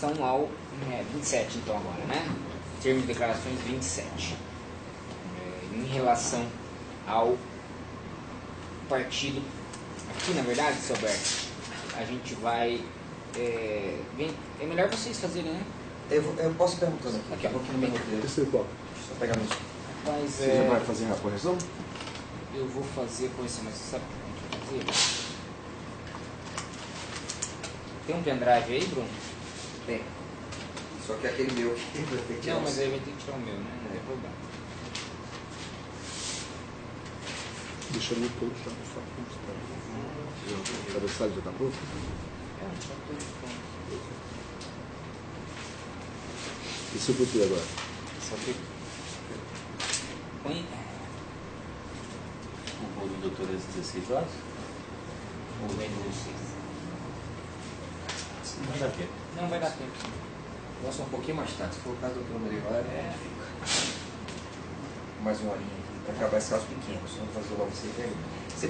relação ao 27, então, agora, né? Termo de declarações 27. Em relação ao partido, aqui, na verdade, seu Alberto, a gente vai... é melhor vocês fazerem, né? Eu posso perguntando aqui. Aqui, ó, no meu roteiro. Isso é qual? Só pegar no... Mas, Você já vai fazer a correção? eu vou fazer a correção, mas você sabe o que a gente vai fazer? Tem um pendrive aí, Bruno? Tem. Só que aquele meu aqui vai ter que tirar. Não, mas aí vai ter que tirar o meu, né? Não tem problema. Deixa eu pôr já no fato. O cabeçalho já está pronto? Só tudo pronto. E se eu botar agora? Só que... Põe... O bolo do doutor às 16 horas? Ou vai no 6. Não vai dar tempo. Não vai dar tempo. Nossa, um pouquinho mais tarde. Se for o caso do Bruno André, mais uma horinha aqui, para acabar esses casos pequenos. Vamos fazer logo você aí. Você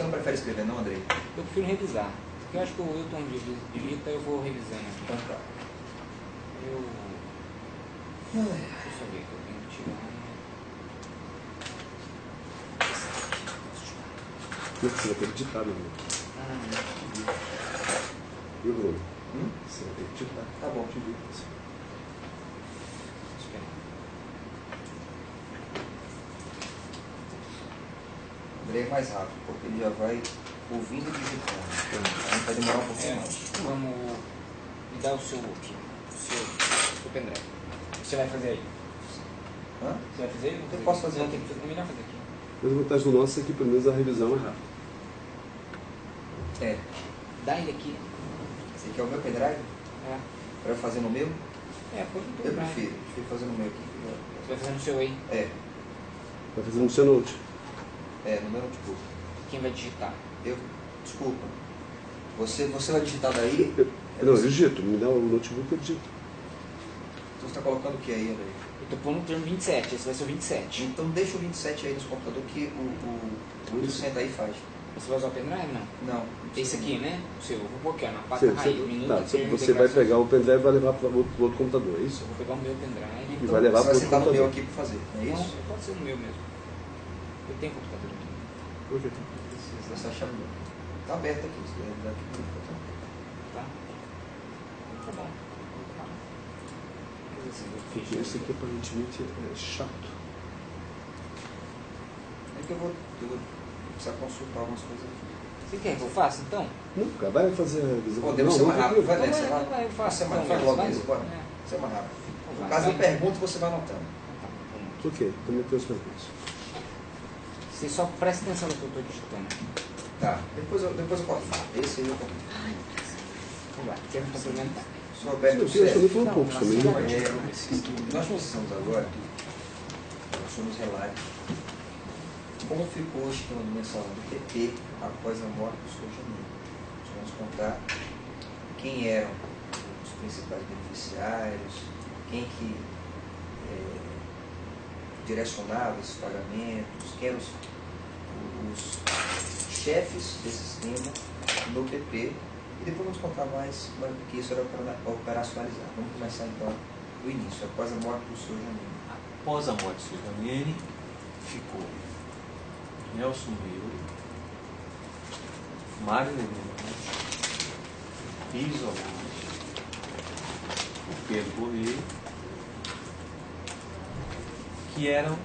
não prefere escrever não, Andrei? Eu prefiro revisar. Porque eu acho que o Wilton digita, eu vou revisando aqui. Então tá. Deixa eu só ver que eu tenho que tirar. Você vai ter que digitar, meu amigo. E o Bruno? Você vai ter que digitar. Tá bom. Espera. Andrei é mais rápido, porque ele já vai ouvindo e digitando. A gente vai demorar um pouquinho mais. Vamos me dar o seu pendrive. Você vai fazer aí? Hã? Você vai fazer aí? Eu posso fazer Não, aqui. tem que fazer, é melhor fazer aqui. Mas a vantagem do nosso é que pelo menos a revisão é rápida. É. Dá ele aqui. Esse aqui é o meu pendrive? É. Para eu fazer no meu? Põe no teu Eu pendrive. prefiro fazer no meu aqui. Você vai fazer no seu aí. É, Vai fazer no seu note. no meu notebook. Quem vai digitar? Desculpa. Você vai digitar daí? Não, eu digito. Me dá o notebook que eu digito. Você está colocando o que aí, Andrei? Eu tô pondo o termo 27, esse vai ser o 27. Então deixa o 27 aí no seu computador que o Wilson senta aí e faz. Você vai usar o pendrive, não? Não. Esse aqui, né? O seu. Eu vou pôr aqui, ó, na Você, pasta raiz. Minuto, termo, você vai declarações. pegar o pendrive e vai levar para o outro computador, é isso? Eu vou pegar o meu pendrive. E vai levar Você vai para o sentar no meu computador. aqui para fazer, não é isso? Não, pode ser no meu mesmo. Eu tenho computador aqui. Por quê? Essa chave está aberta aqui. Você deve dar aqui. Tá? Tá bom. Mas assim, eu Porque fiz isso aqui aparentemente é chato. É que eu vou precisar consultar algumas coisas aqui. Você quer que eu faça, então? Não, cara, vai fazer a revisão. Podemos ser mais rápido. Vai Não, nessa, vai, vai. eu faço. Você é mais Então, faz logo vai. isso, bora. É. Você é mais rápido. No Vai, caso, vai. eu pergunto, você vai anotando. Por quê? Também tem os perguntas. Você só presta atenção no que eu estou digitando. Tá. Depois eu corto. Esse aí eu corto. Vamos lá, termo complementar. Sou Alberto Eu também Sérgio. foi um pouco também. não, Né? Nós precisamos agora, nós somos relatos, como ficou o esquema do mensalão do PT após a morte do Sr. Janine. Nós vamos contar quem eram os principais beneficiários, quem que direcionava esses pagamentos, quem eram os chefes desse sistema no PP. E depois vamos contar mais, porque isso era para operacionalizar. Vamos começar então do início, após a morte do Sr. Janine. Após a morte do Sr. Janine, ficou Nelson Meire, Mário Menezes, Pires Augusto, o Pedro Correia, que eram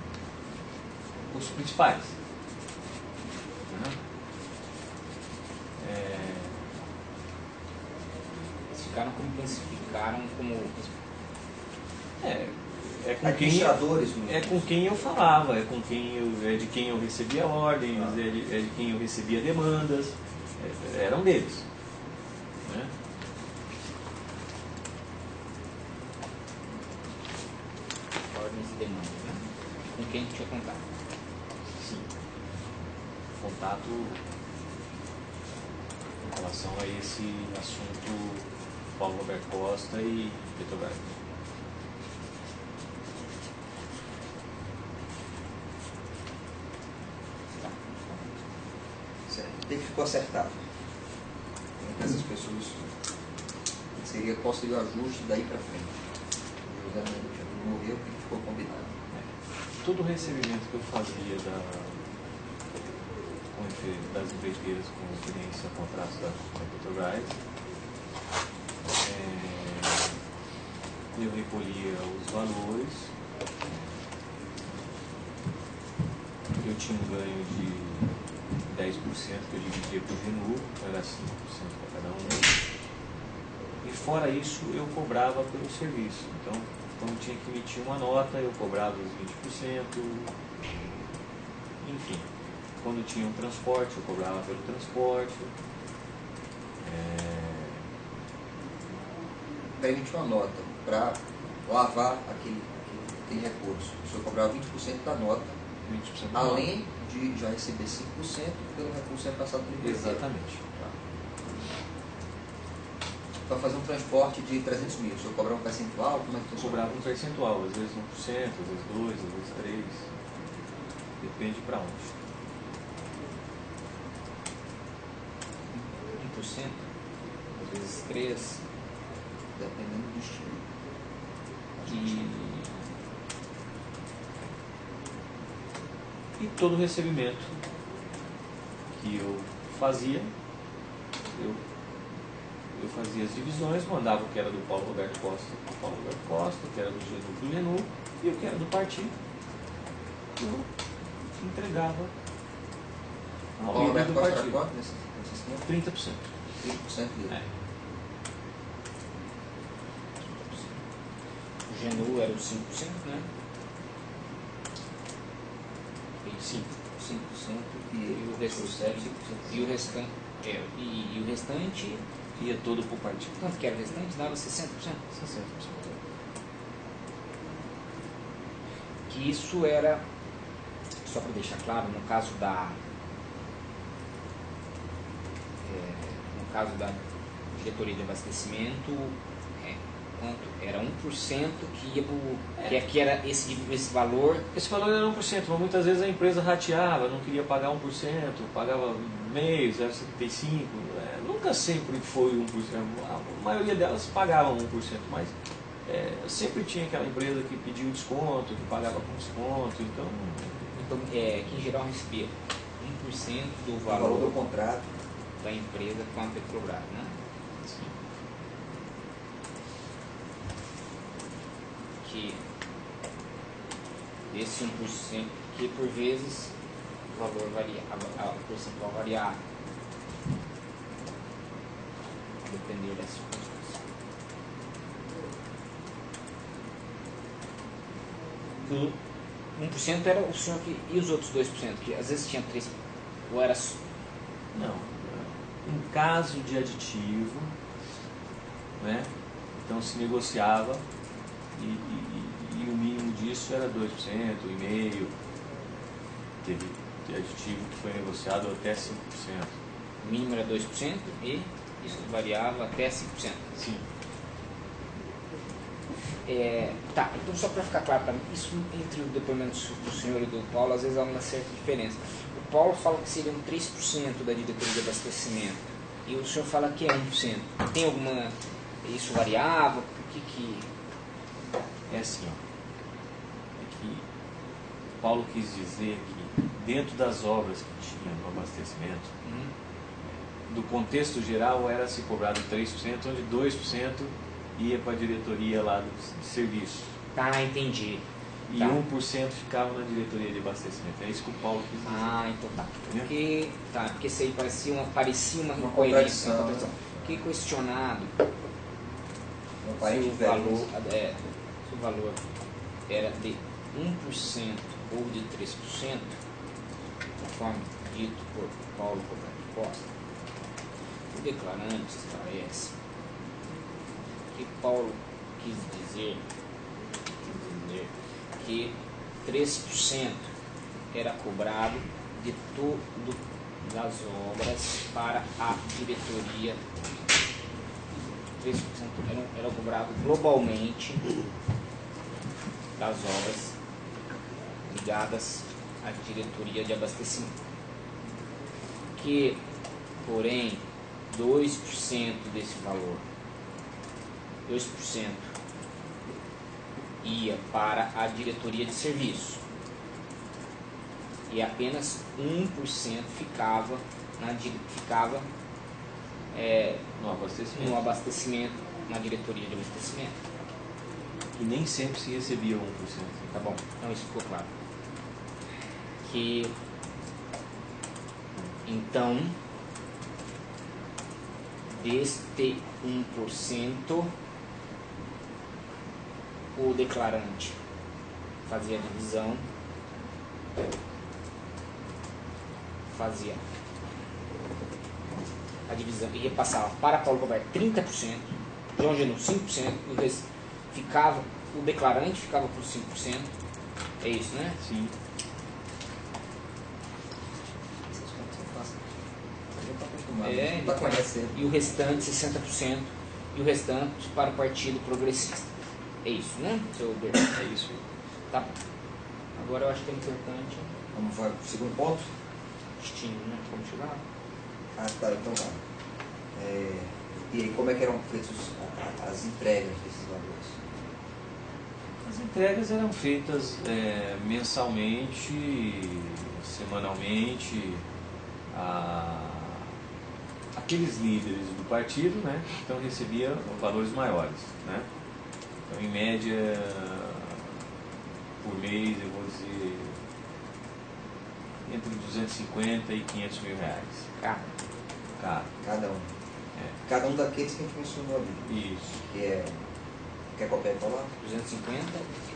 os principais. Né? Ficaram como ficaram como. É com quem Administradores mesmo. é com quem eu falava, é de quem eu recebia ordens, é de quem eu recebia demandas, eram deles. Né? Ordens e demandas, né? Com quem tinha contato. Sim. Contato em relação a esse assunto Paulo Roberto Costa e Petrobras. Certo. O que ficou acertado? Essas pessoas seria qual seria o ajuste daí para frente. O José Janilo morreu, o que ficou combinado? Todo o recebimento que eu fazia das empreiteiras com referência a contratos da Petrobras, eu recolhia os valores, eu tinha um ganho de 10% que eu dividia por Genu, era 5% para cada um, e fora isso eu cobrava pelo serviço. Então, quando tinha que emitir uma nota, eu cobrava os 20%, enfim. Quando tinha um transporte, eu cobrava pelo transporte. Para emitir uma nota, para lavar aquele recurso, o senhor cobrava 20% da nota, 20% da além de já receber 5% pelo recurso repassado pelo empreiteiro. Exatamente. Para fazer um transporte de 300 mil, o senhor cobrava um percentual? Como é que Eu funciona? cobrava um percentual, às vezes 1%, às vezes 2%, às vezes 3%. Depende para onde. 1%, às vezes 3%, Dependendo do destino. E todo recebimento que eu fazia, eu fazia as divisões, mandava o que era do Paulo Roberto Costa para o Paulo Roberto Costa, o que era do Genu para o Genu, e o que era do partido, eu entregava ao Paulo líder Roberto do Costa era partido. quanto nesse tempo? 30%. 30% dele. o Genu era os 5%, né? E 5% e o restante, 5%. e o restante, e o restante, Ia todo para o partido. quanto que era o restante? Dava 60%. 60%. Que isso era, só para deixar claro, no caso da diretoria de abastecimento, quanto? Era 1% que ia para que era esse valor. Esse valor era 1%, mas muitas vezes a empresa rateava, não queria pagar 1%, pagava meio, 0,75%. Nunca sempre foi 1%. A maioria delas pagavam 1%, mas sempre tinha aquela empresa que pediu desconto, que pagava com desconto. Então, que em geral recebia 1% do O valor valor do contrato. da empresa com a Petrobras, né? Que desse 1%, que por vezes o valor variava, o percentual variava, a depender das circunstâncias. O 1% era o senhor que, e os outros 2%, que às vezes tinha 3%, ou era. Não. Em caso de aditivo, né? Então se negociava e o mínimo disso era 2%, 1,5%. Teve aditivo que foi negociado até 5%. O mínimo era 2% e isso variava até 5%. Sim. Tá, então só para ficar claro para mim, isso entre o depoimento do senhor e do Paulo, às vezes há uma certa diferença. O Paulo fala que seriam 3% da diretoria de abastecimento e o senhor fala que é 1%. Tem alguma... isso variava? O que... É assim, ó. É que o Paulo quis dizer que dentro das obras que tinha no abastecimento, do contexto geral era se cobrado 3%, onde 2% ia para a diretoria lá de serviço. Tá, entendi. E Tá. 1% ficava na diretoria de abastecimento. É isso que o Paulo quis dizer. Ah, então tá. Entendeu? Porque isso aí parecia uma Uma incoerência, uma contradição. contradição. Fiquei questionado Um se país o de valor, velhos. se o valor era de 1% ou de 3%, conforme dito por Paulo Roberto Costa. O declarante esclarece que Paulo quis dizer que 3% era cobrado de todo das obras para a diretoria. 3% era cobrado globalmente das obras ligadas à diretoria de abastecimento. Que, porém, 2% desse valor 2% ia para a diretoria de serviço e apenas 1% ficava no abastecimento. no abastecimento, na diretoria de abastecimento. E nem sempre se recebia 1%. Tá bom, então isso ficou claro. Que então deste 1%, o declarante fazia a divisão, ia passar para Paulo Roberto 30%, João Genu 5%, o declarante ficava com 5%, é isso, né? Sim. Essas contas são fáceis. A gente está acostumado, É, a gente está conhecendo. E o restante 60%, e o restante para o Partido Progressista. É isso, né, seu Berto? É isso. Tá bom. Agora eu acho que é importante Vamos para o segundo ponto? destino, né? Vamos chegar lá. Ah, tá, então tá. E aí, como é que eram feitas as entregas desses valores? As entregas eram feitas mensalmente, semanalmente, aqueles líderes do partido, né, então recebiam valores maiores, né? Então, em média, por mês, eu vou dizer, entre 250 e 500 mil reais. Cara, Cada um. Cada um daqueles que a gente mencionou ali. isso. Quer copiar e colar? 250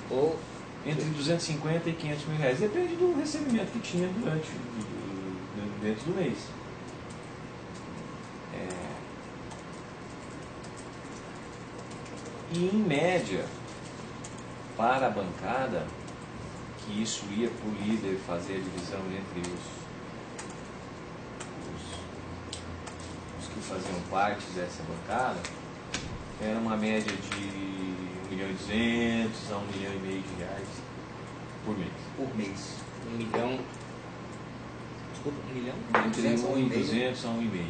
ou Entre 250 e 500 mil reais. Depende do recebimento que tinha dentro do mês. E em média, para a bancada, que isso ia para o líder fazer a divisão entre os que faziam parte dessa bancada, era uma média de 1,2 milhão a 1,5 milhão de reais por mês. Por mês. 1 milhão. Desculpa, 1 milhão? Entre 200 a 1,200 a 1,5.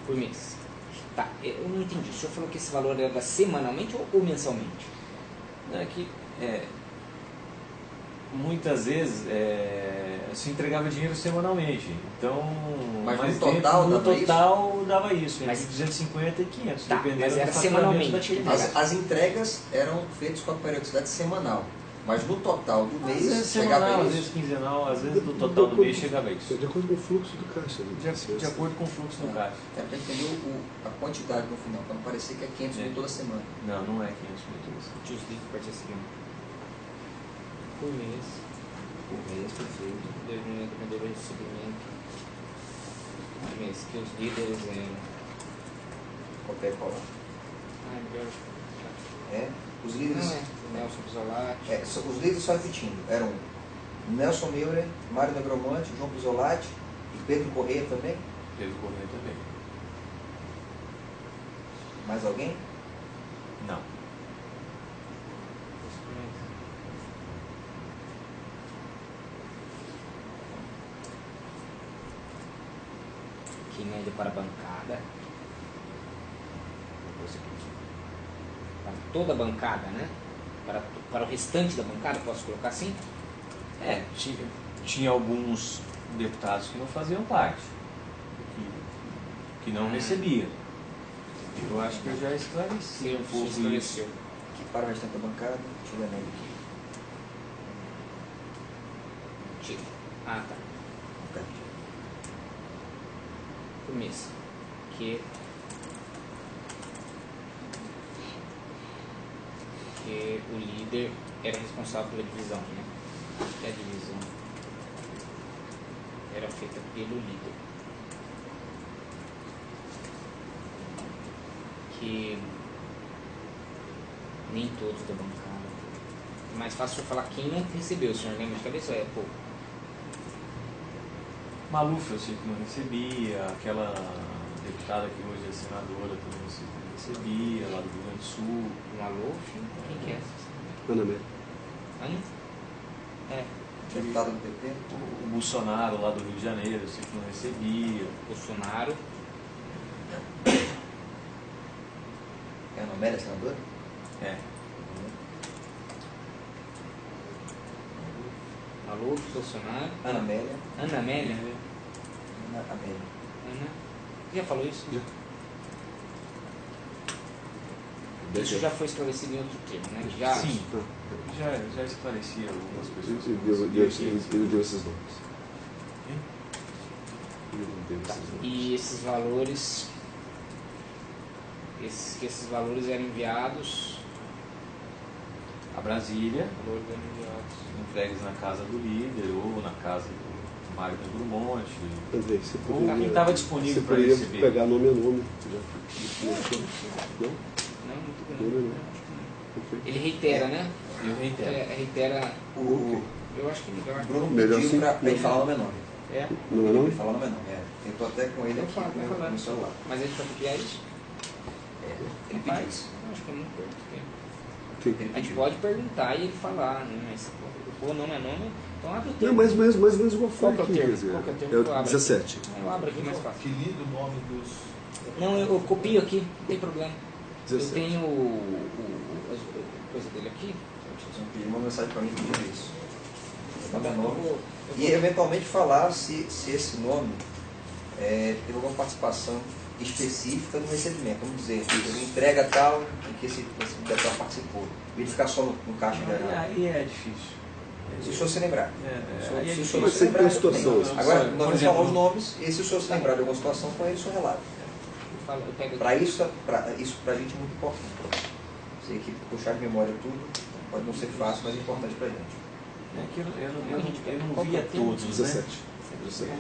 Por mês. Tá, eu não entendi. O senhor falou que esse valor era semanalmente ou mensalmente? É que muitas vezes se entregava dinheiro semanalmente. Então, Mas no total dava isso, entre Mas- 250 e 500, Tá, dependendo mas era do faturamento semanalmente. daquele mês. As entregas eram feitas com a periodicidade semanal. Mas no total do Às vezes mês chegava semanal, a às isso. vezes quinzenal, às vezes do total do mês chegava a isso. De acordo com o fluxo do caixa. Né? De acordo com o fluxo do caixa. É para entender a quantidade no final, para não parecer que é 500 mil toda semana. Não, não é 500 mil todos. Just livre partia seguinte. Por mês. Por mês, perfeito. Dependeu do recebimento. Por mês. Que os líderes eram. Qualquer colar. Melhor. Os líderes. Não é. Nelson Pisolati. Os líderes, só repetindo, eram Nelson Meurer, Mário Negromante, João Pisolati e Pedro Correia também. Pedro Correia também. Mais alguém? Não. Que média para a bancada. Para toda a bancada, né? Para o restante da bancada, posso colocar assim? Tinha alguns deputados que não faziam parte, que não recebiam. Eu acho que eu já esclareci um pouco isso. Esclareceu. Que para o restante da bancada, deixa eu ver a média aqui. Tira. Ah, tá. Ok. Por mês. Que o líder era responsável pela divisão, né? E a divisão era feita pelo líder. Que nem todos da bancada. É mais fácil eu falar quem não recebeu, o senhor lembra de cabeça? É pouco. Maluf eu sei que não recebia, aquela deputada que hoje é senadora também eu sei que não recebia, lá do Rio Grande do Sul. Maluf? Quem que é essa? Ana Mé. Hã? É. Deputado do PP. O Bolsonaro lá do Rio de Janeiro, eu sei que não recebia. Bolsonaro. Amélia, senadora? É. Maluf, Bolsonaro. Ana Amélia. Ana Amélia? Ana Amélia. Ana. Já falou isso? Já. Isso já foi esclarecido em outro termo, né? Já. Sim, já esclarecia algumas pessoas. Eu deu esses nomes. Tá. E esses valores, esses valores eram enviados A Brasília, valores eram enviados. entregues na casa do líder ou na casa do Mário Negromonte. Andrei, você Ou poderia, quem estava disponível você para poderia receber. pegar nome a nome. Já. Não? Não, muito Não, grande. não. Ok. Ele reitera, né? Eu reitero. Reitera. O Eu acho que melhor. Bruno Melhor pediu assim? para ele falar o nome é nome. É. Não é Ele não? falar o nome é nome. Eu tô até com ele Eu aqui falo, vou falar. no celular. Mas ele vai copiar isso? Ele pediu. Faz. Eu acho que é muito importante. Ok. Ele A gente pediu. pode perguntar e ele falar, né? Mas o nome é nome, então abre o Não, termo. mais ou menos igual foi Qual que é o aqui, termo? quer dizer, Qual que é o termo é que eu o abro? 17. Eu abro aqui mais fácil. Que lido o nome dos... Não, eu copio aqui, não tem problema. Eu 17. tenho a coisa dele aqui. Vocês vão pedir uma mensagem para mim pedindo isso. O nome é Eu nome. vou- E eventualmente falar se esse nome teve alguma participação específica no recebimento. Vamos dizer, ele entrega tal em que esse tal participou. Ele ficar só no caixa geral. Aí é difícil. Se o senhor se lembrar. Aí é Se o difícil. senhor Mas se sempre lembrar, tem situação, tudo bem. Agora, Por nós vamos exemplo, falar os nomes, e se o senhor se lembrar de alguma situação com ele, o senhor relata. eu pego Para aqui. isso pra gente é muito importante. Sei que puxar de memória tudo pode não ser fácil, mas é importante para a gente. É que eu não via todos, né? 17. 17.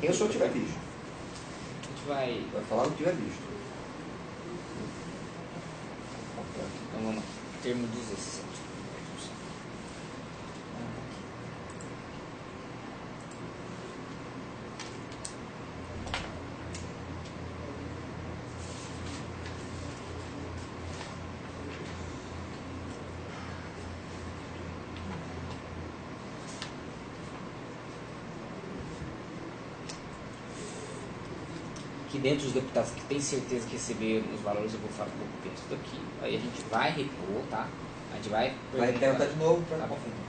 Quem o senhor tiver visto. A gente vai. Vai falar o que tiver visto. Então vamos lá. Termo 17. Que dentro dos deputados que têm certeza que receberam os valores, eu vou falar um pouco do texto aqui. Aí a gente vai repor, tá? A gente vai Vai perguntar de novo para Tá bom. confirmar.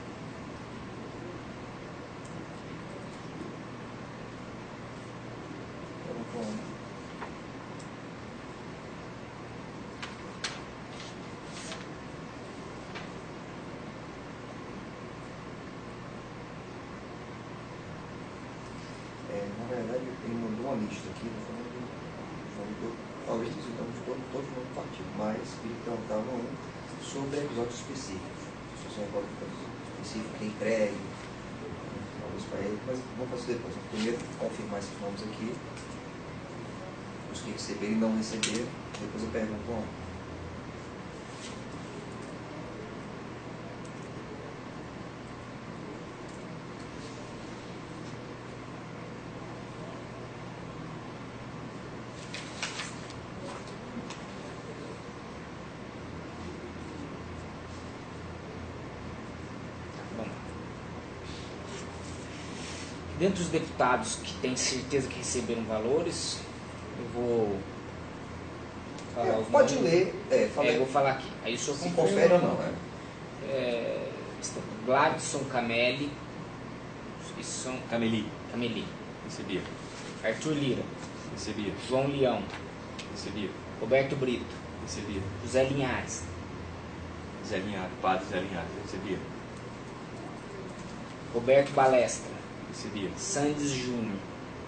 Eu vou pôr um. Na verdade, ele mandou uma lista aqui, não falando talvez tenha sido todos os nomes do partido, mas ele perguntava sobre episódios específicos. Se você recorda de episódios específicos, quem entregue, talvez para ele, mas vamos fazer depois. Primeiro, confirmar esses nomes aqui, os que receberam e não receberam, depois eu pergunto onde. Vamos lá. Dentre os deputados que têm certeza que receberam valores, eu vou falar os Pode nomes. ler, fala Eu aí. vou falar aqui. Aí o senhor Se confirma confere ou não, né? Gladson Cameli, Cameli, Cameli, recebia. Arthur Lira, Recebia. João Leão, Recebia. Roberto Brito, Recebia. José Linhares, Zé Linhares, padre Zé Linhares, recebia. Roberto Balestra, Recebia. Sandes Júnior,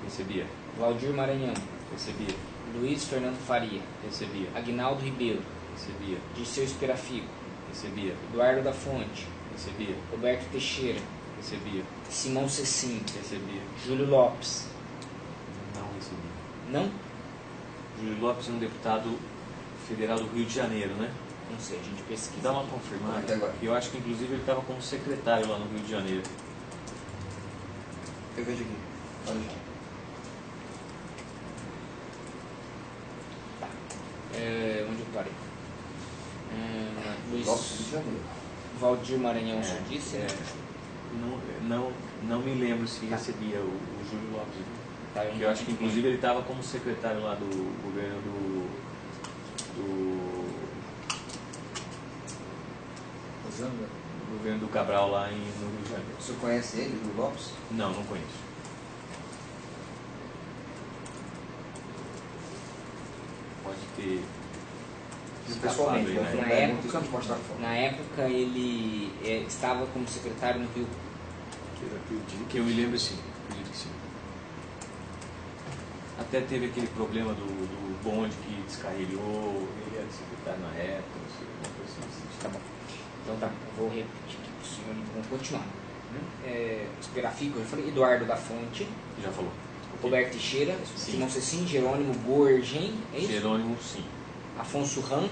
Recebia. Valdir Maranhão, Recebia. Luiz Fernando Faria, Recebia. Aguinaldo Ribeiro, Recebia. Dirceu Esperafico, Recebia. Eduardo da Fonte, Recebia. Roberto Teixeira, Recebia. Simão Cecim, Recebia. Júlio Lopes. Não recebia. Não? Júlio Lopes é um deputado federal do Rio de Janeiro, né? Não sei, a gente pesquisa. Dá uma confirmada. Até agora. Eu acho que inclusive ele estava como secretário lá no Rio de Janeiro. Eu vejo aqui. Olha já. Onde eu parei? Luiz Lopes, Rio de Janeiro. Valdir Maranhão, o senhor disse? né? Não me lembro se recebia o Júlio Lopes. Tá, Eu acho que inclusive ele estava como secretário lá do governo do Zanga. governo do Cabral lá no Rio de Janeiro. Você conhece ele, Júlio Lopes? Não conheço. Pode ter Pessoalmente, aí, né? Na pergunta, época, isso que mostrar foto. na época ele estava como secretário no Rio. Que eu me lembro, sim. Acredito que sim. Até teve aquele problema do bonde que descarrilhou, ele era secretário na época, não sei, alguma coisa assim. Tá bom. Então tá, eu vou repetir aqui para o senhor e vamos continuar. Esperar fica, eu falei Eduardo da Fonte, Já falou. Roberto Teixeira, Sim. Simão Cecim, Jerônimo Gorgen, é isso? Jerônimo, sim. Afonso Ram,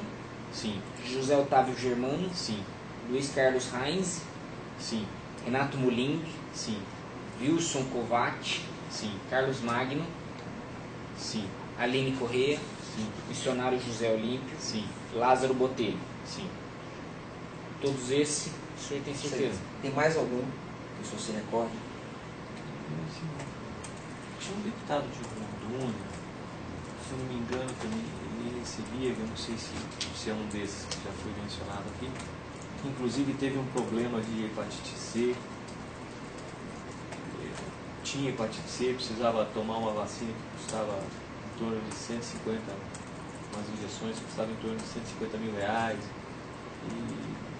Sim. José Otávio Germano, Sim. Luiz Carlos Reins, Sim. Renato Muling, Sim. Wilson Kovac, Sim. Carlos Magno, Sim. Aline Corrêa, Sim. Missionário José Olímpio, Sim. Lázaro Botelho. Sim. Todos esses, o senhor tem certeza? Tem mais algum que o senhor se recorde? Tinha um deputado de Rondônia, se eu não me engano, também ele recebia, eu não sei se é um desses que já foi mencionado aqui, que inclusive teve um problema de hepatite C. Tinha hepatite C, precisava tomar uma vacina que custava em torno de 150, umas injeções que custavam em torno de 150 mil reais.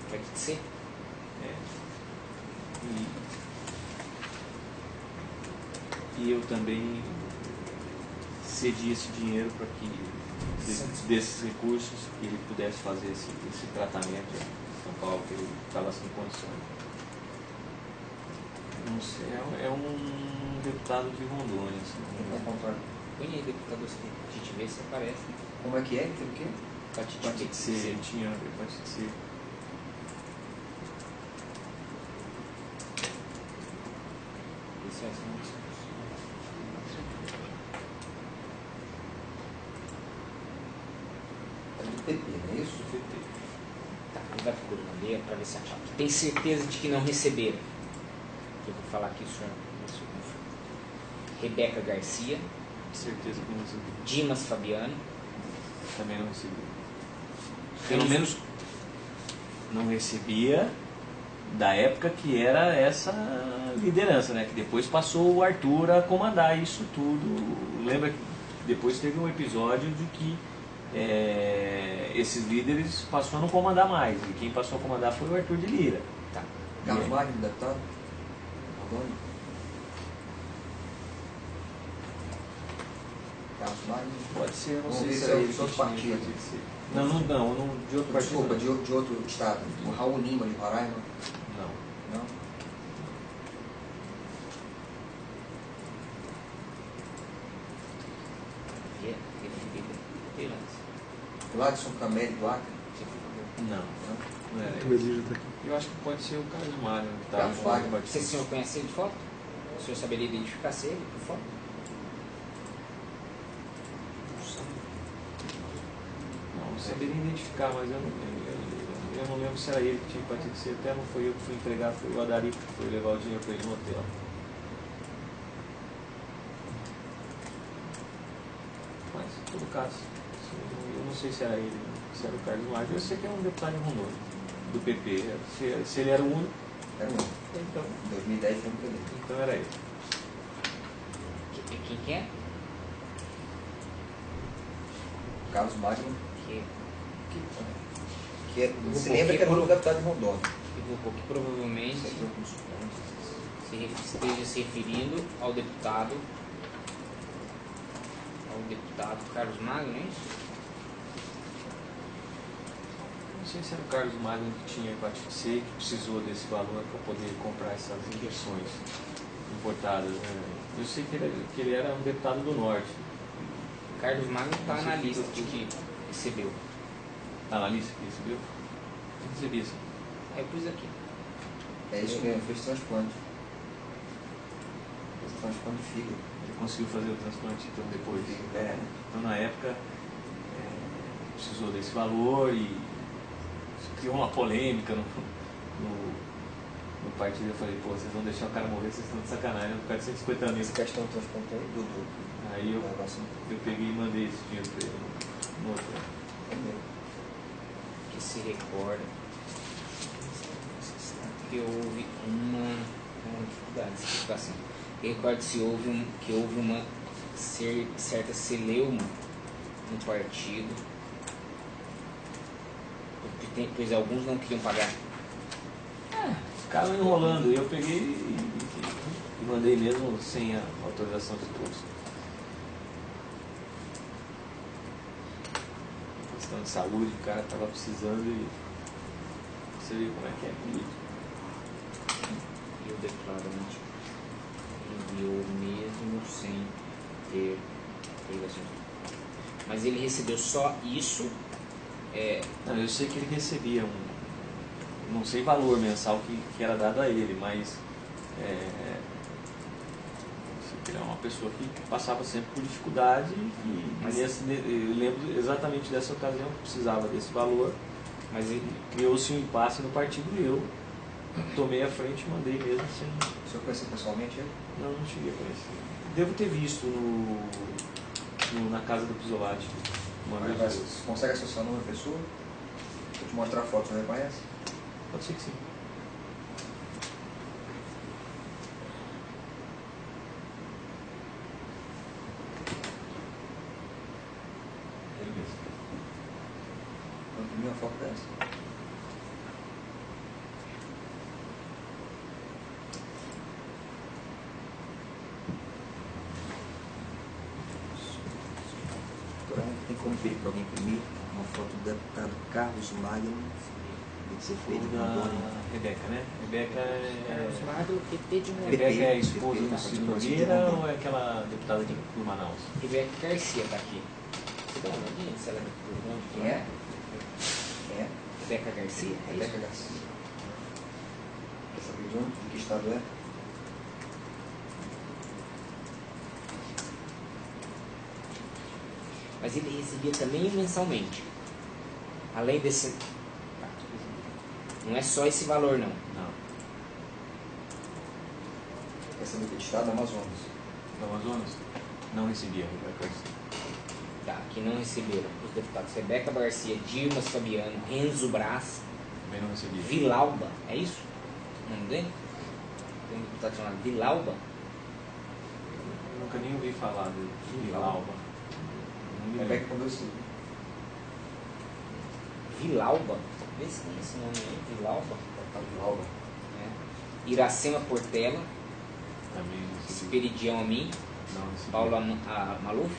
Pode ser? E eu também cedi esse dinheiro para que, desses recursos, que ele pudesse fazer esse tratamento em São Paulo, que ele estava sem condições. Não sei, é um deputado de Rondônia. Ao contrário. Põe aí, deputado, a gente vê se aparece. Como é que é? Tem o quê? Hepatite C, ele tinha hepatite C. Isso é É do PP, não é isso? do PT. Tá, ele vai procurando ali para ver se acha. Tem certeza de que não receberam? Eu vou falar aqui, o senhor confirma. Rebeca Garcia, Certeza que não recebi. Dimas Fabiano, Também não recebi. Pelo menos não recebia da época que era essa liderança, né? Que depois passou o Arthur a comandar isso tudo. Lembra que depois teve um episódio de que esses líderes passou a não comandar mais. E quem passou a comandar foi o Arthur de Lira. tá. Carlos Magno, deputado? Rondônia? Carlos Magno? Pode ser, eu não Vamos sei ver se se é era o ele seu que tinha partido. hepatite C. Não, de outro partido. Desculpa, não. de outro estado. O Raul Lima de Roraima? Não. Não? Gladson Cameli do Acre? Não. Não era O ele. Elígio está aqui. Eu acho que pode ser o Carlos Mário. Que Carlos estava Mário. com Você, hepatite C. senhor, conhece ele de foto? O senhor saberia identificar se ele por foto? Não saberia identificar, mas eu não lembro se era ele que tinha hepatite C. Até não foi eu que fui entregar, foi o Adari que foi levar o dinheiro para ele no hotel. Mas, em todo caso, eu não sei se era ele, se era o Carlos Mário. Eu sei que é um deputado de Rondônia, do PP. Se ele era o único, Era um. então, Em 2010 foi no PB. então era ele. Quem que é? Carlos Magno, Que que é, você lembra que era o deputado de Rondônia. evocou que provavelmente Esse aqui é o curso. esteja se referindo ao deputado Carlos Magno, é isso? Não sei se era o Carlos Magno que tinha hepatite C e que precisou desse valor para poder comprar essas injeções importadas. Né? Eu sei que ele era um deputado do Norte. Carlos Magno está Não na sei lista que de que recebeu. Está na lista que recebeu? Eu recebi sim. Eu pus aqui. É isso mesmo, fez transplante. Fez transplante de fígado. Ele conseguiu fazer o transplante então depois. Então na época precisou desse valor e isso criou uma polêmica no partido. Eu falei, pô, vocês vão deixar o cara morrer, vocês estão de sacanagem, o cara de 150 mil. Essa questão do transplante aí, Aí eu negócio. peguei e mandei esse dinheiro para ele no hotel. É mesmo. recorda que houve uma dificuldade de explicação. Recorda que houve uma certa celeuma no partido, pois alguns não queriam pagar. Ficaram enrolando. Eu peguei e mandei mesmo sem a autorização de todos. Questão de saúde, o cara estava precisando e você viu como é que é político. E o declarante enviou mesmo sem ter autorização. Mas ele recebeu só isso? Não, eu sei que ele recebia não sei valor mensal que era dado a ele, mas ele é uma pessoa que passava sempre por dificuldade eu lembro exatamente dessa ocasião que precisava desse valor, mas criou-se um impasse no partido e eu tomei a frente e mandei mesmo sem... O senhor conheceu pessoalmente ele? Não cheguei a conhecer. Devo ter visto na casa do Pisolati uma vez. Você consegue associar o nome da pessoa? Vou te mostrar a foto, você reconhece? Pode ser que sim. Ele mesmo. Eu imprimi uma foto dessa. Tem como pedir para alguém imprimir uma foto do deputado Carlos Magno, tem que ser feito com Da Rebeca, né? Rebeca Rebeca é a esposa do Ciro Nogueira ou é aquela deputada do Manaus? Rebeca Garcia está aqui. Você dá uma olhadinha se ela é do onde? Quem é? Quem é? Rebeca Garcia? É Rebeca isso? Garcia. Quer saber de onde? De que estado é? Mas ele recebia também mensalmente. Além desse... Não é só esse valor, não. Não. Quer saber de que estado? Amazonas. Do Amazonas? Não recebia, Rebeca Garcia. Tá, que não receberam os deputados Rebeca Garcia, Dirmas Fabiano, Renzo Brás, Também não recebia. Vilauba, é isso? O nome dele? Tem um deputado chamado Vilauba? Eu nunca nem ouvi falar de Vilauba. Não me lembro. Rebeca com 2 filhos. Vilauba? Vê se tem esse nome aí, Vilauba. Deputado de Alba. É. Iracema Portela, Também não recebi. Esperidião Amin, Não recebi. Paulo Maluf,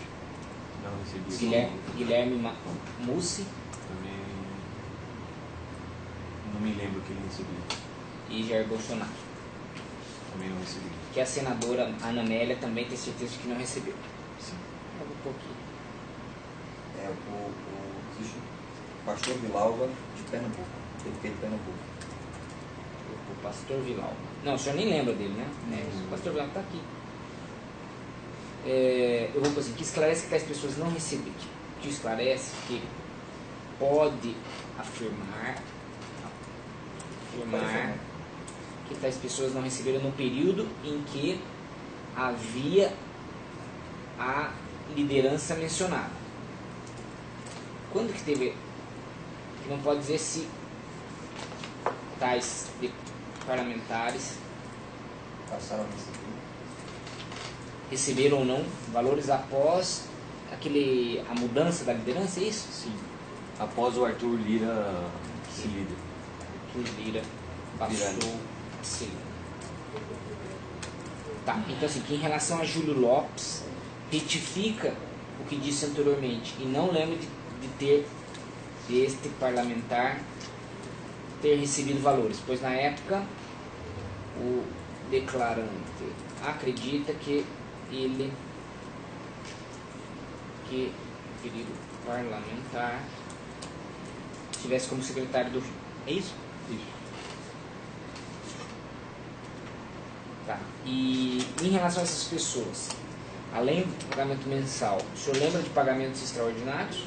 Não recebi. Guilherme Mussi Também não me lembro que ele recebia. e Jair Bolsonaro. Também não recebi. Que a senadora Ana Amélia também tem certeza de que não recebeu. Sim. Eu vou pôr aqui. Existe o pastor Vilauba de Pernambuco. Ele veio de Pernambuco. O pastor Vilauba. Não, o senhor nem lembra dele, né? O pastor Vilauba está aqui. Eu vou pôr assim, que esclarece que tais pessoas não receberam. Que esclarece que pode afirmar que tais pessoas não receberam no período em que havia a liderança mencionada. Quando que teve... Não pode dizer se tais parlamentares Passaram a receber. receberam ou não valores após a mudança da liderança, é isso? Sim. Após o Arthur Lira ser líder. Que Lira passou a ser líder. Tá, então assim, que em relação a Júlio Lopes, retifica o que disse anteriormente e não lembra de este parlamentar ter recebido valores, pois na época o declarante acredita que ele, que o querido parlamentar estivesse como secretário do Rio. É isso? Isso. Tá. E em relação a essas pessoas, além do pagamento mensal, o senhor lembra de pagamentos extraordinários?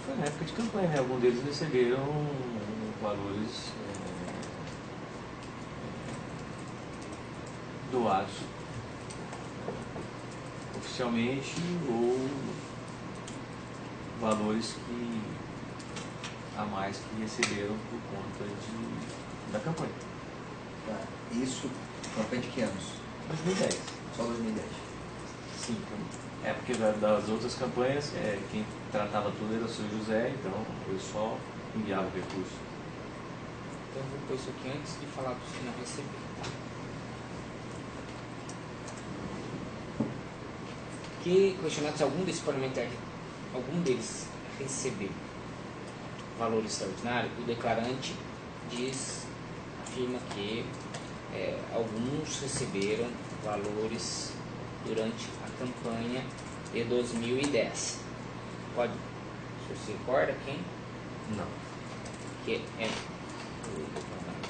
Foi na época de campanha, né? Alguns deles receberam valores doados oficialmente ou valores que a mais que receberam por conta da campanha. Tá. Isso, campanha de que anos? 2010. Só 2010. Sim, é porque das outras campanhas, quem tratava tudo era o seu José, então eu só enviava o recurso. Então eu vou pôr isso aqui antes de falar dos que não receberam. Que questionado se algum desses parlamentares, algum deles recebeu valor extraordinário, o declarante afirma que alguns receberam valores durante a campanha de 2010. Pode, se você recorda quem? Não. Que o declarante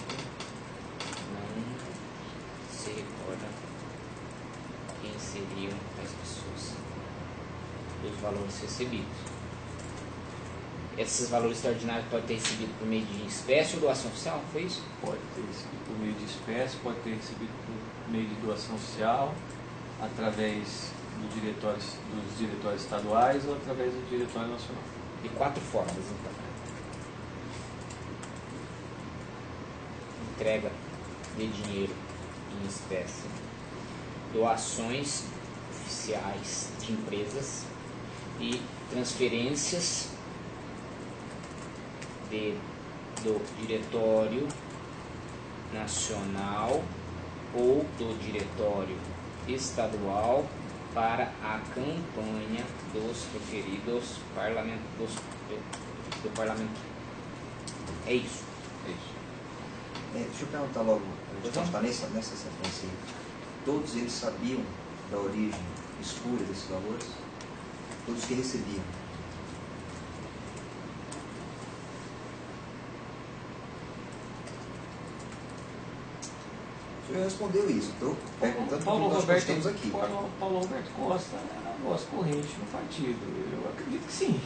não se recorda quem seriam as pessoas dos valores recebidos. Esses valores extraordinários podem ter recebido por meio de espécie ou doação oficial, foi isso? Pode ter recebido por meio de espécie, pode ter recebido por meio de doação oficial, através dos diretórios estaduais ou através do diretório nacional. De 4 formas, então. Entrega de dinheiro em espécie, doações oficiais de empresas e transferências do diretório nacional ou do diretório estadual para a campanha dos referidos do parlamento. É isso. É isso. Deixa eu perguntar logo, a gente está nessa sequência aí. Todos eles sabiam da origem escura desses valores? Todos que recebiam? O senhor respondeu isso, estou perguntando porque nós estamos aqui. Paulo Roberto Costa era a voz corrente no partido. Eu acredito que sim.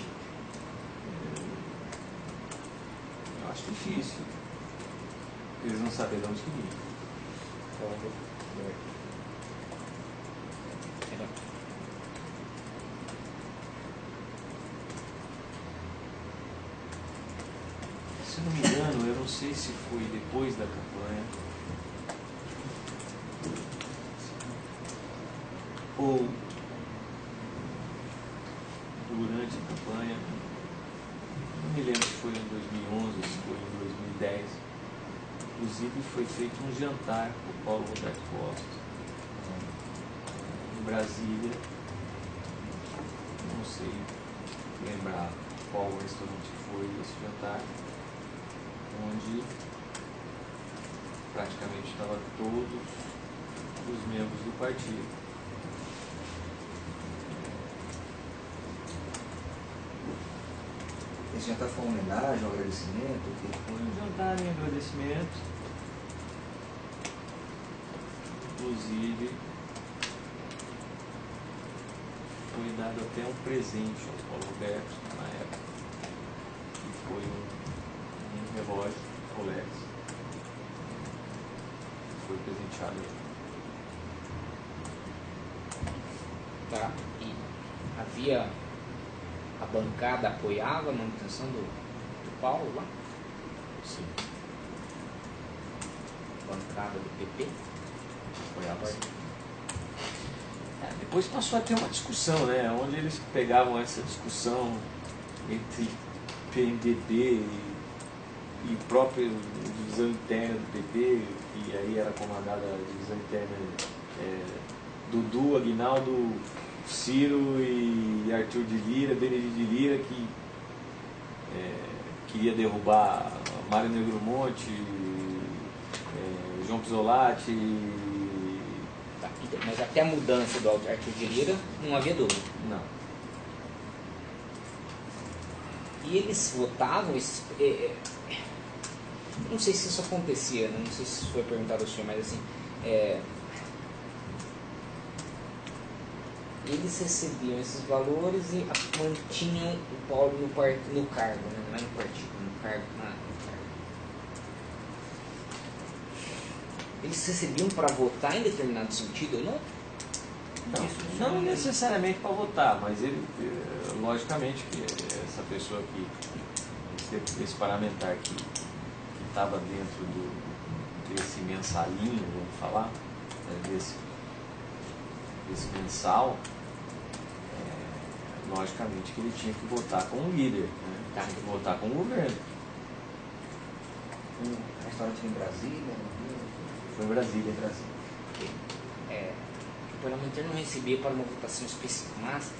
Eu acho difícil. Eles não saberão de que vinha. Se não me engano, eu não sei se foi depois da campanha ou durante a campanha. Não me lembro se foi em 2011 ou se foi em 2010. Inclusive foi feito um jantar por Paulo Roberto Costa em Brasília. Não sei lembrar qual restaurante foi esse jantar, onde praticamente estavam todos os membros do partido. Esse jantar foi uma homenagem, um agradecimento? Foi um jantar em agradecimento. Inclusive, foi dado até um presente ao Paulo Roberto na época, que foi um relógio Rolex, que foi presenteado. Tá? E havia, a bancada apoiava a manutenção do Paulo lá? Sim. Bancada do PP? Apoiava. Depois passou a ter uma discussão, né? Onde eles pegavam essa discussão entre PMDB e própria divisão interna do PP, e aí era comandada a divisão interna Dudu, Aguinaldo, Ciro e Arthur de Lira, Benedito de Lira, que queria derrubar Mário Negromonte, João Pisolatti. Mas até a mudança do Arthur de Lira não havia dúvida. Não. E eles votavam, não sei se isso acontecia, não sei se isso foi perguntado ao senhor, mas assim, eles recebiam esses valores e mantinham o Paulo no cargo, né? Não é no partido, no cargo. Eles recebiam para votar em determinado sentido ou não? Não necessariamente para votar, mas ele, logicamente que essa pessoa que esse parlamentar que estava dentro desse mensalinho, vamos falar, desse mensal, logicamente que ele tinha que votar com o líder, né? Tinha que votar com o governo. Um restaurante em Brasília? Foi em Brasília. O parlamentar não recebia para uma votação específica, mas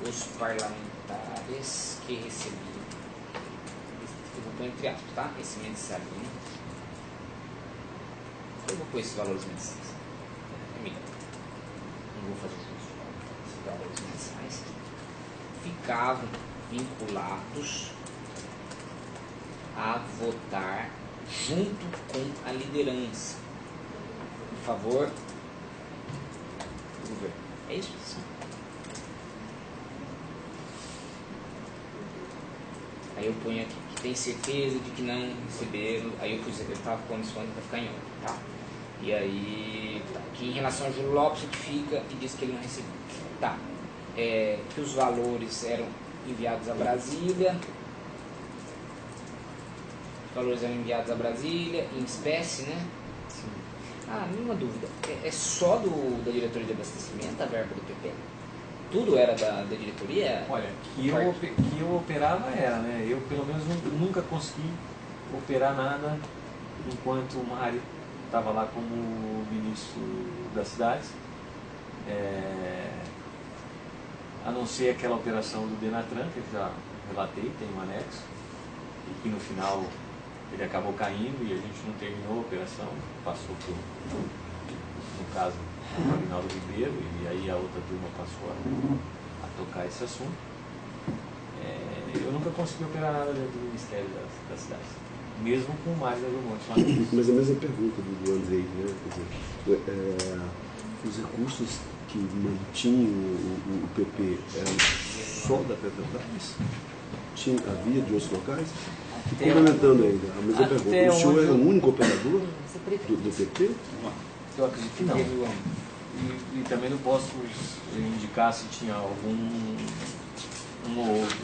os parlamentares que recebiam, eu vou pôr entre aspas, tá? Esse mensalinho, eu vou pôr esses valores mensais, é melhor, não vou fazer isso, esses valores mensais, ficavam vinculados a votar junto com a liderança em favor do governo. É isso? Sim. Aí eu ponho aqui que tem certeza de que não receberam. Aí eu estava pondo isso para ficar em ordem, tá? E aí, tá. Aqui em relação a Júlio Lopes, fica e diz que ele não recebeu. Tá. Que os valores eram enviados a Brasília. Os valores eram enviados a Brasília em espécie, né? Sim. Nenhuma dúvida. É só da diretoria de abastecimento a verba do PP? Tudo era da diretoria? Olha, que eu operava era, né? Eu pelo menos nunca consegui operar nada enquanto o Mário estava lá como ministro das cidades. A não ser aquela operação do Denatran, que eu já relatei, tem um anexo, e que no final ele acabou caindo e a gente não terminou a operação, passou por, no caso, o Aguinaldo Ribeiro, e aí a outra turma passou a tocar esse assunto. Eu nunca consegui operar nada dentro do Ministério das Cidades, mesmo com o Mário da Monte. Mas a mesma pergunta do Andrei, né? Quer dizer, os recursos que mantinham o PP eram só da Petrobras? Havia de outros locais? Complementando ainda, a mesma pergunta. O senhor era o único operador do PP? Eu acredito que não. E também não posso indicar se tinha algum ou outro.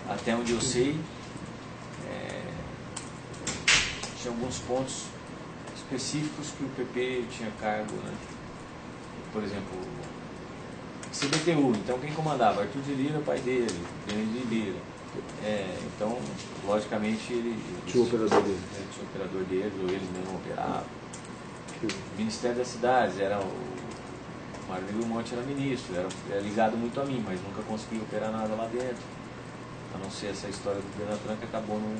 Até onde eu sei, tinha alguns pontos específicos que o PP tinha cargo, né? Por exemplo, CBTU, então quem comandava? Arthur de Lira, pai dele, Denis de Lira. Então, logicamente, ele tinha o operador dele. Tinha o operador dele, ou ele mesmo operava. O Ministério das Cidades, o Mário Monte era ministro, era ligado muito a mim, mas nunca consegui operar nada lá dentro. A não ser essa história do Denatran que acabou não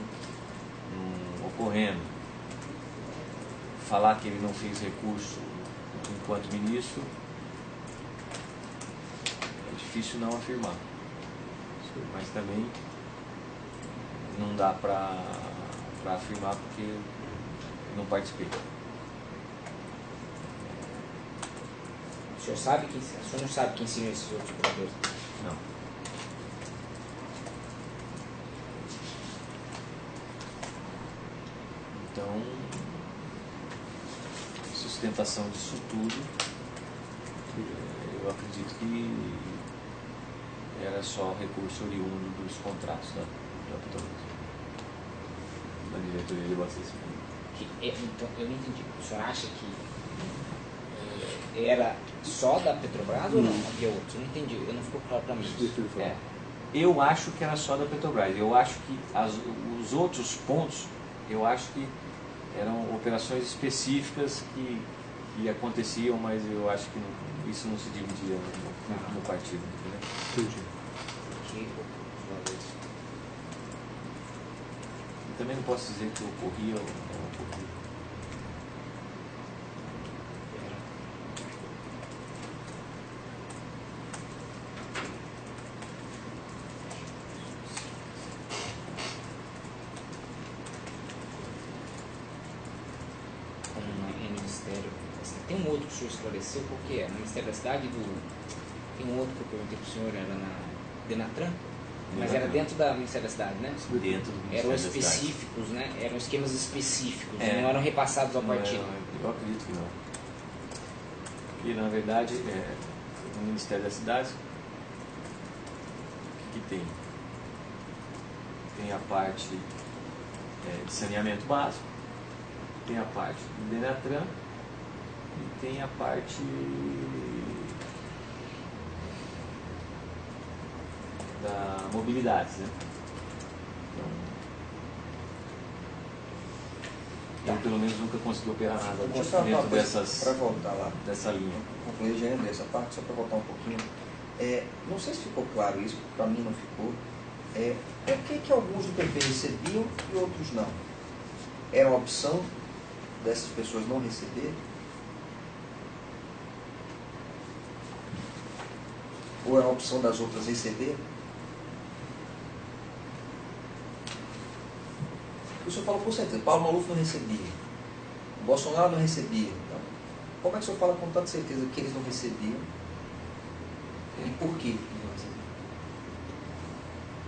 ocorrendo. Falar que ele não fez recurso enquanto ministro, é difícil não afirmar. Mas também não dá para afirmar porque eu não participei. O senhor não sabe quem seriam esses outros operadores? Não. Então, sustentação disso tudo, eu acredito que era só recurso oriundo dos contratos da Petrobras, da diretoria de abastecimento. Então, eu não entendi. O senhor acha que era só da Petrobras ou não? Havia outros? Eu não entendi, eu não ficou claro para mim. Eu acho que era só da Petrobras. Eu acho que os outros pontos, eu acho que eram operações específicas que aconteciam, mas eu acho que isso não se dividia no partido. Né? Entendi. E também não posso dizer que ocorria ou não ocorria. Tem um outro que o senhor esclareceu, qual que é? No Ministério da Cidade, tem um outro que eu perguntei para o senhor, era na Denatran, mas era dentro do Ministério da Cidade, né? Dentro do Ministério eram da Cidade. Específicos, né? Eram esquemas específicos, não eram repassados ao partido. Eu acredito que não. Porque, na verdade, no Ministério das Cidades, o que que tem a parte de saneamento básico, tem a parte do Denatran e tem a parte da mobilidade, né? Então, eu pelo menos nunca consegui operar nada dentro para voltar lá, dessa linha. Concluir já essa parte, só para voltar um pouquinho. Não sei se ficou claro isso, para mim não ficou. Por que alguns do PP recebiam e outros não? Era uma opção dessas pessoas não receber? Ou era uma opção das outras receber? O senhor falou com certeza, Paulo Maluf não recebia, o Bolsonaro não recebia. Então, como é que o senhor fala com tanta certeza que eles não recebiam? E por quê eles não recebiam?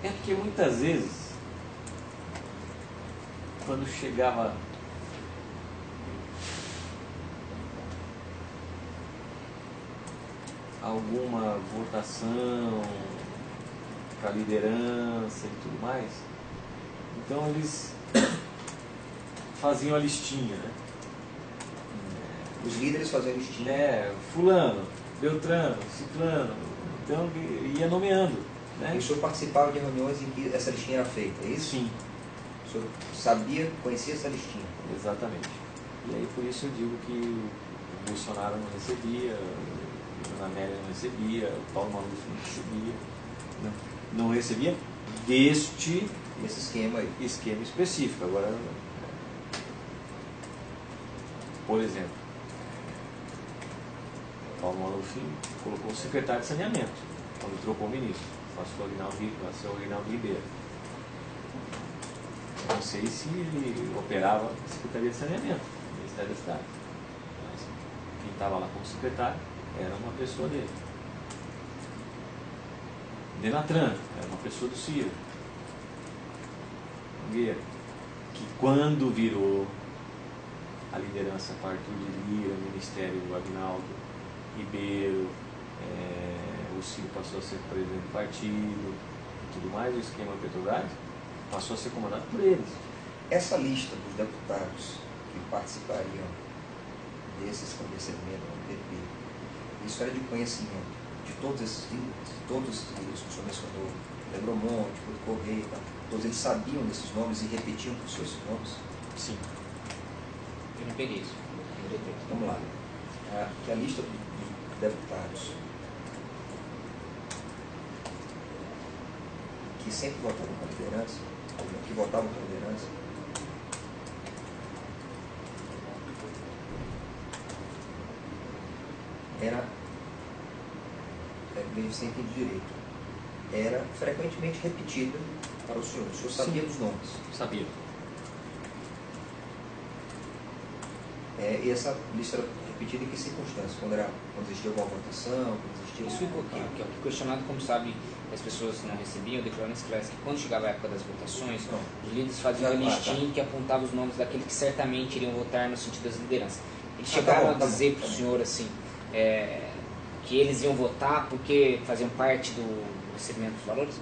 É porque muitas vezes, quando chegava alguma votação para liderança e tudo mais, então eles faziam a listinha, né? Os líderes faziam a listinha. Fulano, Beltrano, Ciclano, então ia nomeando, né? E o senhor participava de reuniões em que essa listinha era feita, é isso? Sim. O senhor sabia, conhecia essa listinha? Exatamente. E aí por isso eu digo que o Bolsonaro não recebia, a Ana Amélia não recebia, o Paulo Maluf não recebia. Não recebia deste Esse esquema aí. esquema específico. Agora, por exemplo, Paulo Maluf colocou o secretário de saneamento quando trocou o ministro, passou o Aguinaldo Ribeiro. Não sei se ele operava a Secretaria de Saneamento, o Ministério da Cidade. Mas quem estava lá como secretário era uma pessoa dele. Denatran era uma pessoa do Ciro. Nogueira, que quando virou a liderança para Arthur de Lira, o Ministério do Aguinaldo Ribeiro, o Ciro passou a ser presidente do partido e tudo mais, o esquema Petrobras passou a ser comandado por eles. Essa lista dos deputados que participariam desse estabelecimento do PP, isso era de conhecimento de todos esses líderes, que o senhor mencionou, Lebromonte, Couto Correia, todos eles sabiam desses nomes e repetiam para os seus nomes? Sim. Eu não peguei isso. Vamos lá. Que a lista dos deputados que sempre votavam com a liderança, que votavam com a liderança, era, bem sem ter direito, era frequentemente repetida para o senhor. O senhor sabia dos nomes? Sabia. E essa lista era repetida em que circunstâncias? Quando existia alguma votação, quando existia... Isso ficou aqui, que é o questionado, como sabe, as pessoas não recebiam, declarando esclarece que quando chegava a época das votações, os líderes faziam uma listinha que apontava os nomes daqueles que certamente iriam votar no sentido das lideranças. Eles chegaram a dizer para o senhor assim, que eles iam votar porque faziam parte do recebimento dos valores?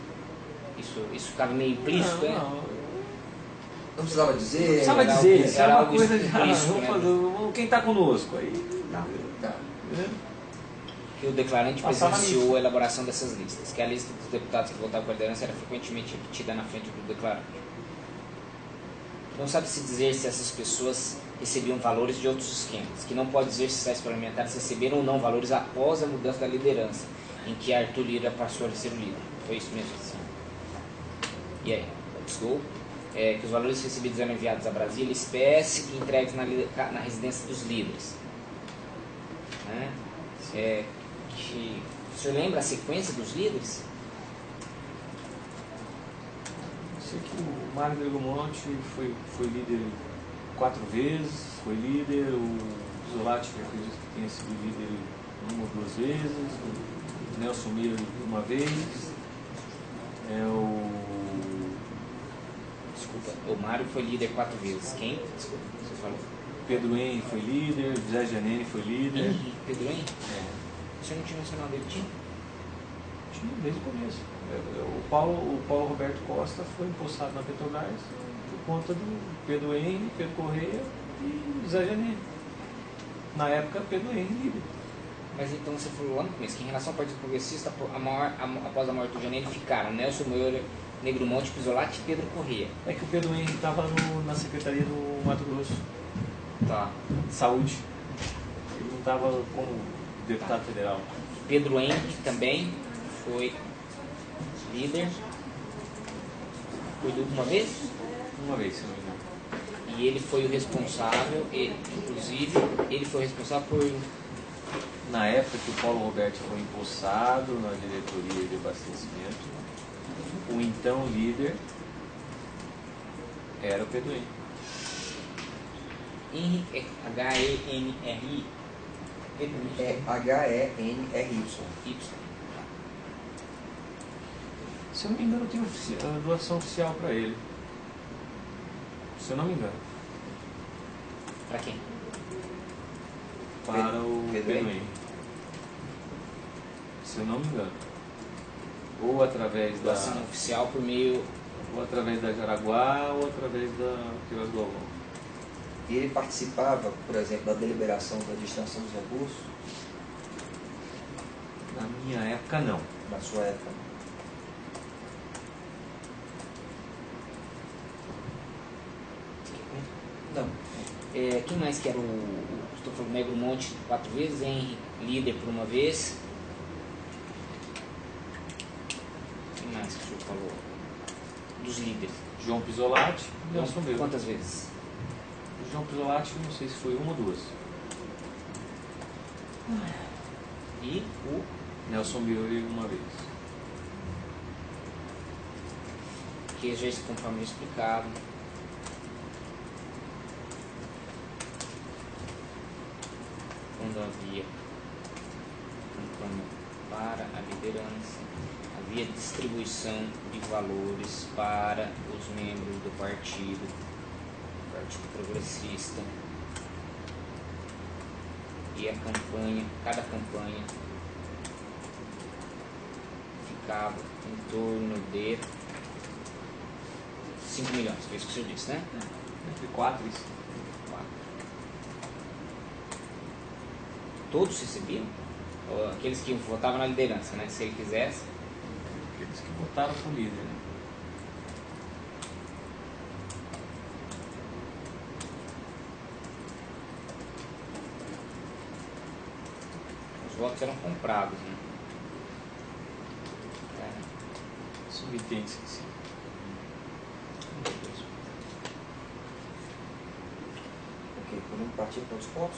Isso ficava meio implícito, Não precisava dizer. Não precisava dizer, isso era uma coisa de explícito, quem está conosco aí. Tá. Que o declarante Passava presenciou a elaboração dessas listas, que a lista dos deputados que votavam com a liderança era frequentemente repetida na frente do declarante. Não sabe-se dizer se essas pessoas recebiam valores de outros esquemas, que não pode dizer se esses parlamentares receberam ou não valores após a mudança da liderança, em que Arthur Lira passou a ser o líder. Foi isso mesmo? Sim. E aí? Gostou? Que os valores recebidos eram enviados a Brasília, espécie e entregues na residência dos líderes. O senhor lembra a sequência dos líderes? Sei que o Mário Bergomonte foi líder 4 vezes, foi líder, o Zolatti, que acredito que tenha sido líder 1 ou 2 vezes, o Nelson Miller 1 vez, Desculpa, o Mário foi líder 4 vezes. Quem? Desculpa, você falou. Pedro Henrique foi líder, José Janene foi líder. Pedro Henrique? O senhor não tinha mencionado ele? Tinha? Tinha, desde o começo. O Paulo Roberto Costa foi empossado na Petrobras por conta do Pedro Henry, Pedro Correia e Zé Janine. Na época, Pedro Henry líder. Mas então você falou lá no começo que em relação ao Partido Progressista, após a morte do Janine, ficaram Nelson Moura, Negromonte, Pisolati e Pedro Correia. É que o Pedro Henry estava na Secretaria do Mato Grosso. Tá. Saúde. Ele não estava como deputado federal. Pedro Henry também foi líder. Cuidou de uma vez? Uma vez, se não me engano. E ele foi o responsável, inclusive, ele foi responsável por... Na época que o Paulo Roberto foi empossado na diretoria de abastecimento, o então líder era o Pedro Henry. Henry é H-E-N-R-I. É H-E-N-R-Y. Y. Se eu não me engano, tem doação oficial para ele. Se eu não me engano. Para quem? Para o Pedro Pedro Henry. Henry. Se eu não me engano. Ou através da... Doação oficial por meio... Ou através da Jaraguá, ou através da Queiroz Galvão. E ele participava, por exemplo, da deliberação da destinação dos recursos? Na minha época, não. Na sua época? Não. Quem mais que era estou falando Negromonte 4 vezes, Henry líder por uma vez. Quem mais que o senhor falou? Dos líderes. João Pisolati e Nelson Moura. Quantas vezes? O João Pisolati, não sei se foi uma ou duas. E o Nelson Moura uma vez. que já conforme explicado. Quando havia campanha para a liderança, havia distribuição de valores para os membros do Partido Progressista. E a campanha, cada campanha ficava em torno de 5 milhões, foi isso que o senhor disse, né? Entre 4 e 5. Todos recebiam? Ou aqueles que votavam na liderança, né? Se ele quisesse. Aqueles que votaram pro líder, né? Os votos eram comprados, né? Subentende-se que sim. Ok, podemos partir para os pontos?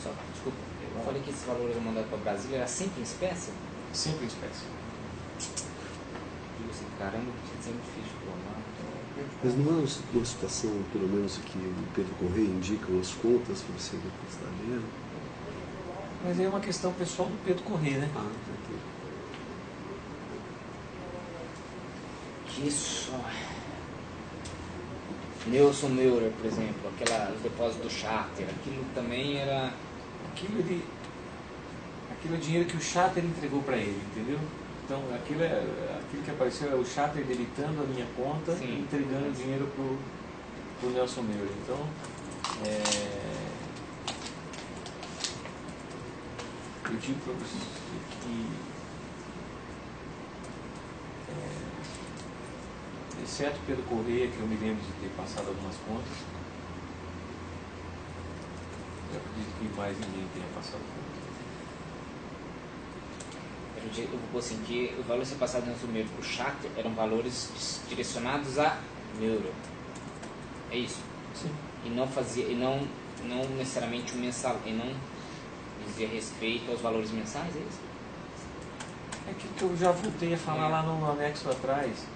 Só, desculpa, eu falei que esse valor era mandado para Brasília, era sempre em espécie? Sempre em espécie. Digo assim, caramba, é sempre difícil de formar. Mas não é uma situação, pelo menos que o Pedro Correia indica umas contas para você depositar dinheiro? Mas aí é uma questão pessoal do Pedro Correia, né? Ah, tá. Que só... Nelson Moura, por exemplo, os depósitos do charter, aquilo também era... Aquilo é o dinheiro que o Charter entregou para ele, entendeu? Então aquilo que apareceu é o Charter debitando a minha conta. Sim. E entregando o dinheiro pro Nelson Moura. Então eu digo para você que exceto Pedro Correia, que eu me lembro de ter passado algumas contas, eu acredito que mais ninguém tenha passado contas. Eu vou assim, que o valor ser passado no Moura para o charter eram valores direcionados a euro. É isso? Sim. E não fazia, não necessariamente o mensal, e não dizia respeito aos valores mensais, é isso? É aquilo que eu já voltei a falar lá no anexo atrás,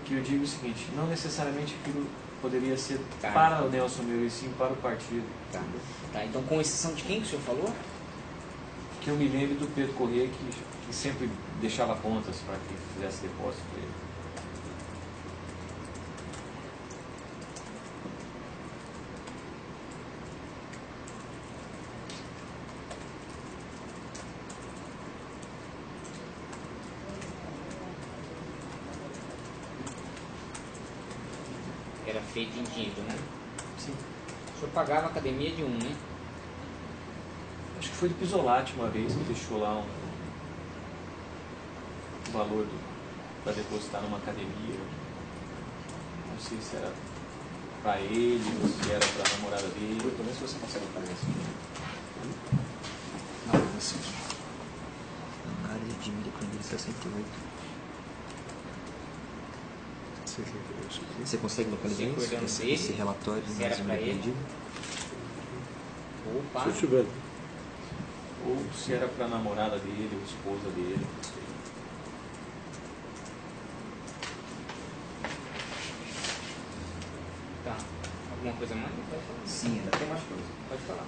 que eu digo o seguinte, não necessariamente aquilo poderia ser para o Nelson Moura, e sim para o partido. Tá, então com exceção de quem que o senhor falou? Que eu me lembro do Pedro Correia, que sempre deixava contas para que fizesse depósito para ele. feito em dinheiro, né? Sim. O senhor pagava a academia de um, né? Acho que foi do Pisolati uma vez que deixou lá um valor para depositar numa academia. Não sei se era para ele ou se era para a namorada dele. Eu também, se você consegue fazer assim. Não, assim. Análise de 1968. Você consegue localizar Você cuidando esse dele, relatório de se era pra ele. aprendido? Opa! Se eu tiver. Ou se era para a namorada dele ou esposa dele. Não sei. Tá. Alguma coisa mais? Pode falar. Sim, ainda tem mais coisa. Pode falar.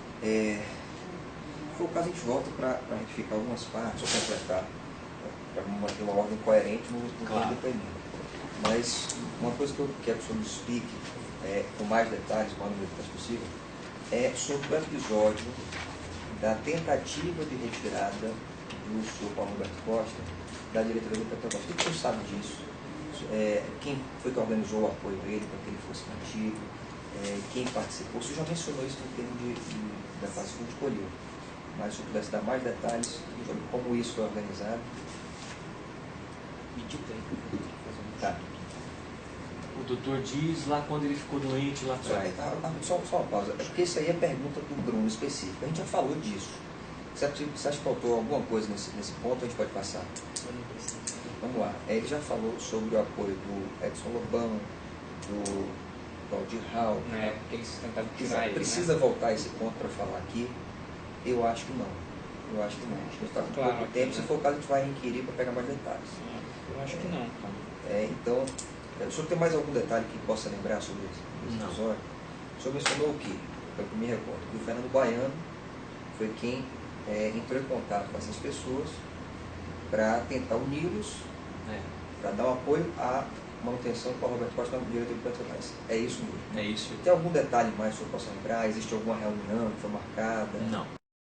Foi o caso, a gente volta para retificar algumas partes, ou completar, para manter uma ordem coerente no Claro. depoimento. Mas uma coisa que eu quero que o senhor me explique, com mais detalhes, o maior número de detalhes possível, é sobre o episódio da tentativa de retirada do senhor Paulo Roberto Costa da diretoria do Petrobras. O que o senhor sabe disso? Quem foi que organizou o apoio dele para que ele fosse mantido? Quem participou? O senhor já mencionou isso em termos da fase que escolheu, mas se o senhor pudesse dar mais detalhes sobre como isso foi organizado. Medita aí. Tá. O doutor diz lá quando ele ficou doente lá atrás. Só uma pausa, porque isso aí é pergunta do Bruno específico. A gente já falou disso. Você acha que faltou alguma coisa nesse ponto? A gente pode passar. Vamos lá. Ele já falou sobre o apoio do Edson Lobão, do Valdir Hall. Na época que eles tentavam tirar ele, Precisa né? voltar a esse ponto para falar aqui? Eu acho que não. Eu acho que não. Acho que está com Claro, pouco tempo. né? Se for o caso, a gente vai inquirir para pegar mais detalhes. Eu acho que não. Então, o senhor tem mais algum detalhe que possa lembrar sobre esse Não. episódio? O senhor mencionou o quê? Pelo que me recordo. Que o Fernando Baiano foi quem entrou em contato com essas pessoas para tentar uni-los, para dar um apoio à manutenção com a Roberto Costa na diretoria do Petrobras. É isso mesmo. É isso. Tem algum detalhe mais que o senhor possa lembrar? Existe alguma reunião que foi marcada? Não.